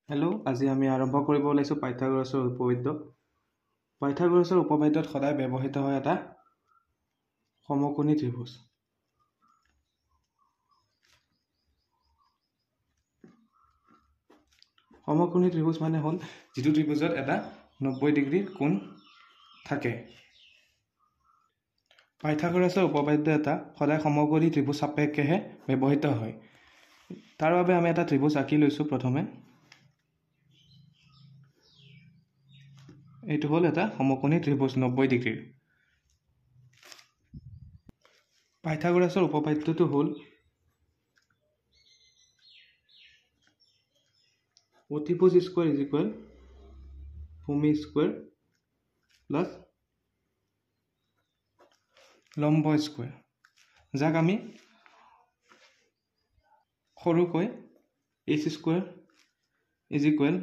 Hello' আজি আমি আৰম্ভ কৰিব ওলাইছোঁ পাইথাগোৰাছৰ উপপাদ্য। পাইথাগোৰাছৰ উপপাদ্যত সদায় ব্যৱহৃত হয় এটা সমকোণী ত্ৰিভুজ। সমকোণী ত্ৰিভুজ মানে হ'ল যিটো ত্ৰিভুজত এটা 90 ডিগ্ৰী কোণ থাকে। পাইথাগোৰাছৰ উপপাদ্য এটা সদায় সমকোণী ত্ৰিভুজ সাপেক্ষেহে ব্যৱহৃত হয়। তাৰ বাবে আমি এটা ত্ৰিভুজ আঁকি লৈছোঁ। প্ৰথমে এইটো হ'ল এটা সমকোণী ত্ৰিভুজ 90 ডিগ্ৰীৰ। পাইথাগোৰাছৰ উপপাদ্যটো হ'ল অতিভুজ স্কোয়াৰ ইজ ইকুৱেল ভূমি স্কোয়াৰ প্লাছ লম্ব স্কোয়াৰ, যাক আমি সৰুকৈ h square is equal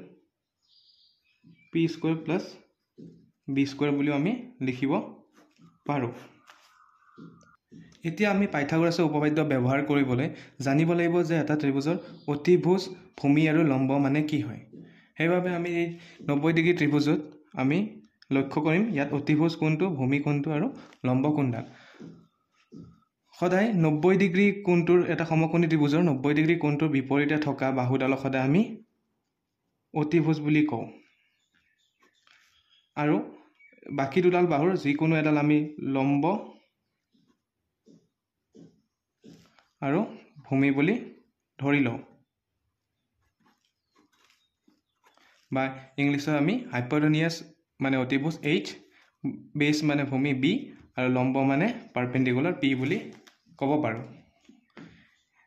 p square plus b square বুলিও আমি লিখিব পাৰোঁ। এতিয়া আমি পাইথাগোৰাছৰ উপপাদ্য ব্যৱহাৰ কৰিবলৈ জানিব লাগিব যে এটা ত্ৰিভুজৰ অতিভুজ, ভূমি আৰু লম্ব মানে কি হয়। সেইবাবে আমি এই 90 ডিগ্ৰী ত্ৰিভুজত আমি লক্ষ্য কৰিম ইয়াত অতিভুজ কোণটো, ভূমি কোণটো আৰু লম্ব কোণডাল। সদায় 90 ডিগ্ৰী কোণটোৰ এটা সমকোণী ত্ৰিভুজৰ 90 ডিগ্ৰী কোণটোৰ বিপৰীতে থকা বাহুডালক সদায় আমি অতিভুজ বুলি কওঁ, আৰু বাকী দুডাল বাহুৰ যিকোনো এডাল আমি লম্ব আৰু ভূমি বুলি ধৰি লওঁ, বা ইংলিছত আমি হাইপোটেনিয়াছ মানে অতিভুজ h, বেছ মানে ভূমি b আৰু লম্ব মানে পাৰপেণ্ডিকুলাৰ p বুলি ক'ব পাৰোঁ।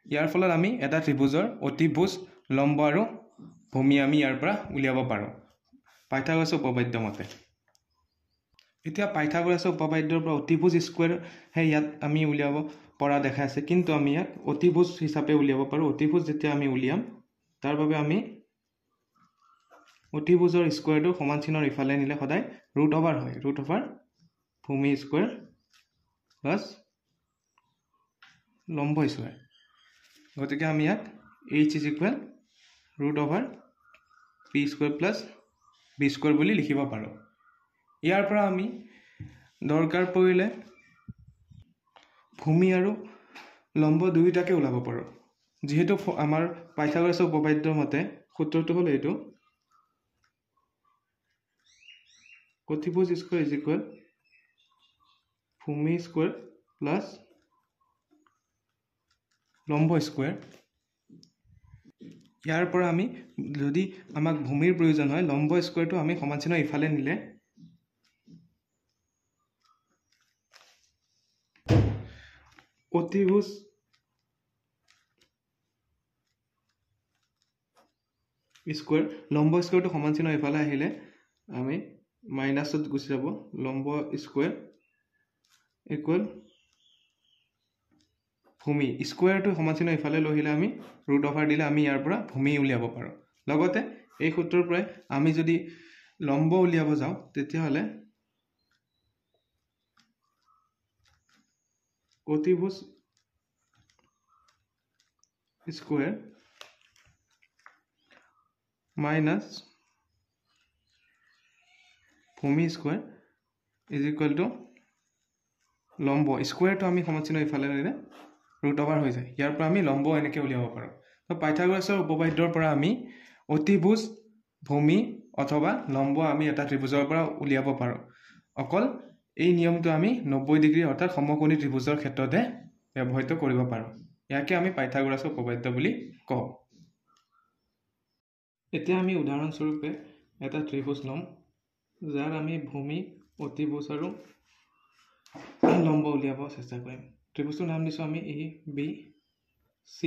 ইয়াৰ ফলত আমি এটা ত্ৰিভুজৰ অতিভুজ, লম্ব আৰু ভূমি আমি ইয়াৰ পৰা উলিয়াব পাৰোঁ পাইথাগোৰাছৰ উপপাদ্য মতে। এতিয়া পাইথাগোৰাছৰ উপপাদ্যৰ পৰা অতিভুজ স্কোয়াৰহে ইয়াত আমি উলিয়াব পৰা দেখা আছে, কিন্তু আমি ইয়াক অতিভুজ হিচাপে উলিয়াব পাৰোঁ। অতিভুজ যেতিয়া আমি উলিয়াম তাৰ বাবে আমি অতিভুজৰ স্কোয়াৰটো সমান চিহ্নৰ ইফালে নিলে সদায় ৰুট অভাৰ হয়, ৰুট অভাৰ ভূমি স্কোয়াৰ প্লাছ লম্ব স্কোয়াৰ। গতিকে আমি ইয়াক h is equal root over p square plus b square বুলি লিখিব পাৰোঁ। ইয়াৰ পৰা আমি দৰকাৰ পৰিলে ভূমি আৰু লম্ব দুয়োটাকে ওলাব পাৰোঁ। যিহেতু আমাৰ পাইথাগোৰাছৰ উপপাদ্যৰ মতে সূত্ৰটো হ'ল এইটো, অতিভুজ স্কোয়াৰ ইজ ইকুৱেল ভূমি স্কোয়াৰ প্লাছ লম্ব স্কোয়াৰ। ইয়াৰ পৰা আমি যদি আমাক ভূমিৰ প্ৰয়োজন হয়, লম্ব স্কোয়াৰটো আমি সমান চিহ্নৰ ইফালে নিলে অতিভুজ স্কোয়াৰ, লম্ব স্কোয়াৰটো সমান চিহ্নৰ ইফালে আহিলে আমি মাইনাছত গুচি যাব, লম্ব স্কোয়াৰ ইকুৱেল ভূমি স্কোয়াৰটো সমান চিহ্নৰ ইফালে লৈ আহিলে আমি ৰুট অভাৰ দিলে আমি ইয়াৰ পৰা ভূমি উলিয়াব পাৰোঁ। লগতে এই সূত্ৰৰ পৰাই আমি যদি লম্ব উলিয়াব যাওঁ তেতিয়াহ'লে অতিভুজ স্কোয়াৰ মাইনাছ ভূমি স্কোয়াৰ ইজ ইকুৱেল টু লম্ব স্কোয়াৰটো আমি সমান চিহ্নৰ ইফালে নিলে ৰুট অভাৰ হৈ যায়। ইয়াৰ পৰা আমি লম্ব এনেকৈ উলিয়াব পাৰোঁ। তো পাইথাগোৰাছৰ উপপাদ্যৰ পৰা আমি অতিভুজ, ভূমি অথবা লম্ব আমি এটা ত্ৰিভুজৰ পৰা উলিয়াব পাৰোঁ। অকল এই নিয়মটো আমি 90 ডিগ্ৰী অৰ্থাৎ সমকোণী ত্ৰিভুজৰ ক্ষেত্ৰতে ব্যৱহৃত কৰিব পাৰোঁ। ইয়াকে আমি পাইথাগোৰাছৰ উপপাদ্য বুলি কওঁ। এতিয়া আমি উদাহৰণস্বৰূপে এটা ত্ৰিভুজ ল'ম, যাৰ আমি ভূমি, অতিভুজ আৰু লম্ব উলিয়াব চেষ্টা কৰিম। ত্ৰিভুজটোৰ নাম দিছোঁ আমি ABC।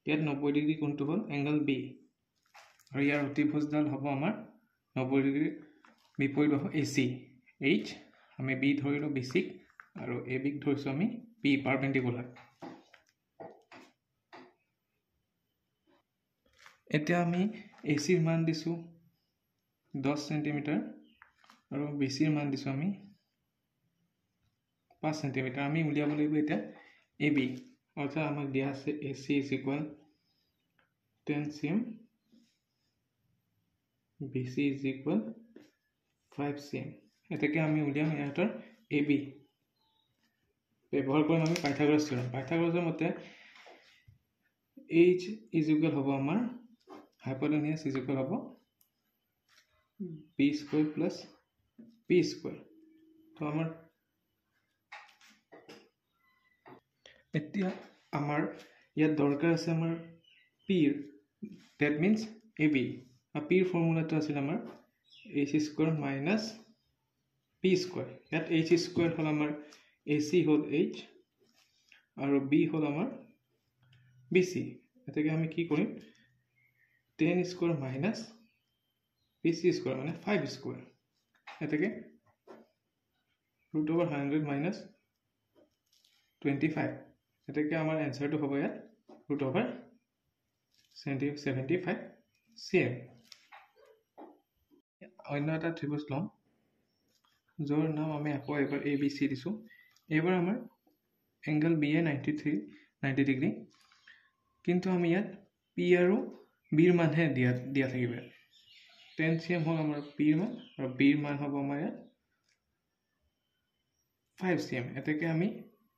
ইয়াত 90 ডিগ্ৰী কোণটো হ'ল এংগল B, আৰু ইয়াৰ অতিভুজডাল হ'ব আমাৰ 90 ডিগ্ৰী বিপৰীত বাহু AC। H আমি B ধৰিলোঁ বেছিক, আৰু ABক ধৰিছোঁ আমি P পাৰপেণ্ডিকুলাৰ। এতিয়া আমি ACৰ মান দিছোঁ 10 সেণ্টিমিটাৰ আৰু BCৰ মান দিছোঁ আমি 5 সেণ্টিমিটাৰ। আমি উলিয়াব লাগিব এতিয়া AB, অৰ্থাৎ আমাক দিয়া আছে AC is equal 10 cm BC is equal 5 cm. এটাকে আমি উলিয়াম ইহঁতৰ AB ব্যৱহাৰ কৰিম আমি পাইথাগোৰাছ থিওৰেম। পাইথাগোৰাছৰ মতে H is equal হ'ব আমাৰ হাইপোটেনিয়াছ is equal হ'ব B square plus P square. তো আমাৰ এতিয়া আমাৰ ইয়াত দৰকাৰ আছে আমাৰ P that means AB আৰু P ফৰ্মুলাটো আছিল আমাৰ H square minus P square. ইয়াত H square হ'ল আমাৰ AC হ'ল H আৰু B হ'ল আমাৰ BC. এটাকে আমি কি কৰিম 10 square minus BC square মানে 5 square. এটাকে root over 100 minus 25. এটাকে আমাৰ এনসাৰটো হ'ব ইয়াত root over 75 cm. অন্য এটা ত্ৰিভুজ লম যাৰ নাম আমি আকৌ এবাৰ ABC দিছো। এবাৰ আমাৰ এংগল BA 90 ডিগ্ৰী, কিন্তু আমি ইয়াত P আৰু B ৰ মানহে দিয়া থাকিব। 10 cm হ'ল আমাৰ P ৰ মান আৰু B ৰ মান হ'ব আমাৰ ইয়াত 5 cm. এটাকে আমি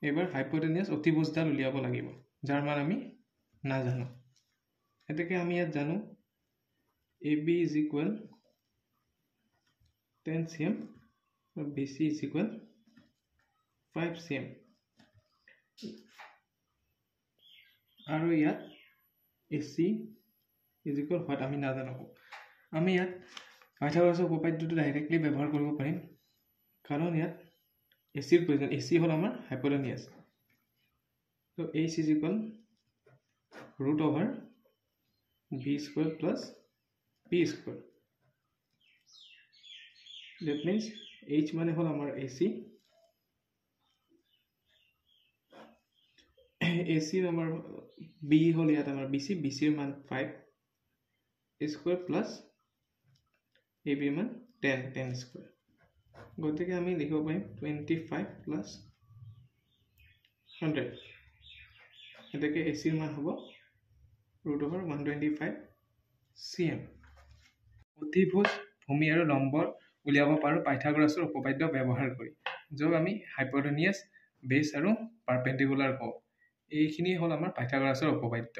এবাৰ হাইপোটেনিয়াছ অতিভুজডাল উলিয়াব লাগিব যাৰ মান আমি নাজানো। এটাকে আমি ইয়াত জানো AB is equal 10 cm and BC is equal 5 cm. আৰু ইয়াত AC is equal what আমি নাজানো। আমি ইয়াত পাইথাগোৰাছৰ উপপাদ্যটো ডাইৰেক্টলি ব্যৱহাৰ কৰিব পাৰিম কাৰণ ইয়াত AC ৰ প্ৰয়োজন। AC হ'ল আমাৰ হাইপোটেনিয়াছ। তো H is equal root over B square plus P square. That means H মানে হ'ল আমাৰ AC, AC আমাৰ B হ'ল ইয়াত আমাৰ BC, BC ৰ মান 5 square plus AB ৰ মান 10 square. গতিকে আমি লিখিব পাৰিম 25 plus 100. এটাকে AC ৰ মান হ'ব root over 125 cm. অতিভুজ ভূমি আৰু লম্ব উলিয়াব পাৰো পাইথাগোৰাছৰ উপপাদ্য ব্যৱহাৰ কৰি, য'ত আমি হাইপোটেনিয়াছ বেছ আৰু পাৰপেণ্ডিকুলাৰ কওঁ। এইখিনি হ'ল আমাৰ পাইথাগোৰাছৰ উপপাদ্য।